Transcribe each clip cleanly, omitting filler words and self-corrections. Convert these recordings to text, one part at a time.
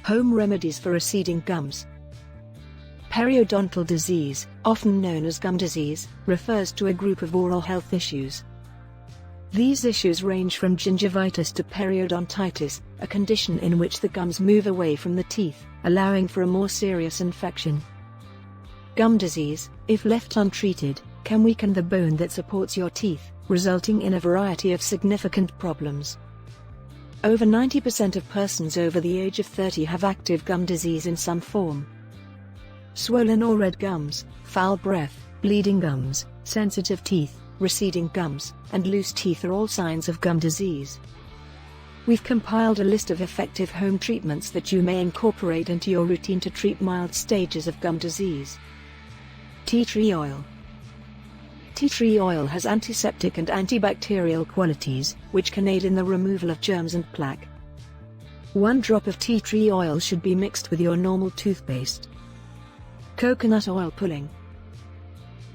Home remedies for receding gums. Periodontal disease, often known as gum disease, refers to a group of oral health issues. These issues range from gingivitis to periodontitis, a condition in which the gums move away from the teeth, allowing for a more serious infection. Gum disease, if left untreated, can weaken the bone that supports your teeth, resulting in a variety of significant problems. Over 90% of persons over the age of 30 have active gum disease in some form. Swollen or red gums, foul breath, bleeding gums, sensitive teeth, receding gums, and loose teeth are all signs of gum disease. We've compiled a list of effective home treatments that you may incorporate into your routine to treat mild stages of gum disease. Tea tree oil. Tea tree oil has antiseptic and antibacterial qualities, which can aid in the removal of germs and plaque. 1 drop of tea tree oil should be mixed with your normal toothpaste. Coconut oil pulling.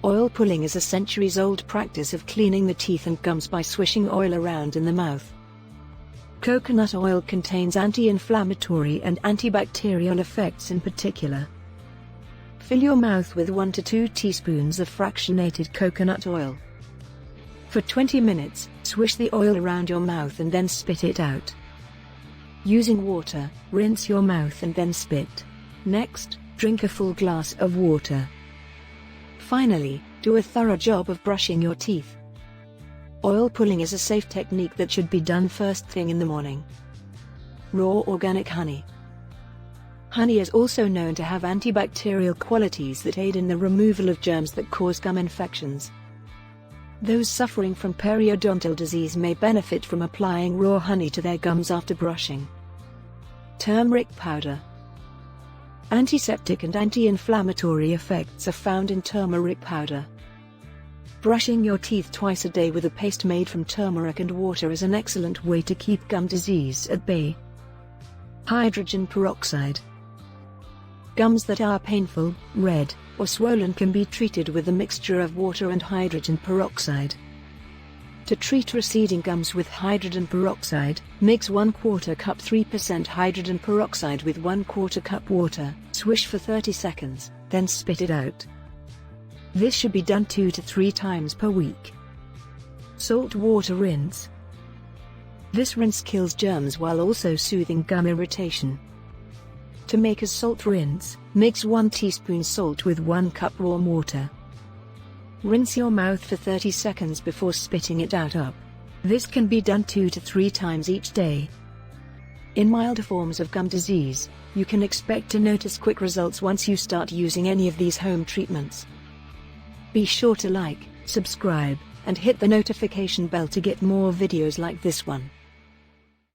Oil pulling is a centuries-old practice of cleaning the teeth and gums by swishing oil around in the mouth. Coconut oil contains anti-inflammatory and antibacterial effects in particular. Fill your mouth with 1 to 2 teaspoons of fractionated coconut oil. For 20 minutes, swish the oil around your mouth and then spit it out. Using water, rinse your mouth and then spit. Next, drink a full glass of water. Finally, do a thorough job of brushing your teeth. Oil pulling is a safe technique that should be done first thing in the morning. Raw organic honey. Honey is also known to have antibacterial qualities that aid in the removal of germs that cause gum infections. Those suffering from periodontal disease may benefit from applying raw honey to their gums after brushing. Turmeric powder. Antiseptic and anti-inflammatory effects are found in turmeric powder. Brushing your teeth twice a day with a paste made from turmeric and water is an excellent way to keep gum disease at bay. Hydrogen peroxide. Gums that are painful, red, or swollen can be treated with a mixture of water and hydrogen peroxide. To treat receding gums with hydrogen peroxide, mix 1/4 cup 3% hydrogen peroxide with 1/4 cup water, swish for 30 seconds, then spit it out. This should be done 2 to 3 times per week. Salt water rinse. This rinse kills germs while also soothing gum irritation. To make a salt rinse, mix 1 teaspoon salt with 1 cup warm water. Rinse your mouth for 30 seconds before spitting it out up. This can be done 2 to 3 times each day. In milder forms of gum disease, you can expect to notice quick results once you start using any of these home treatments. Be sure to like, subscribe, and hit the notification bell to get more videos like this one.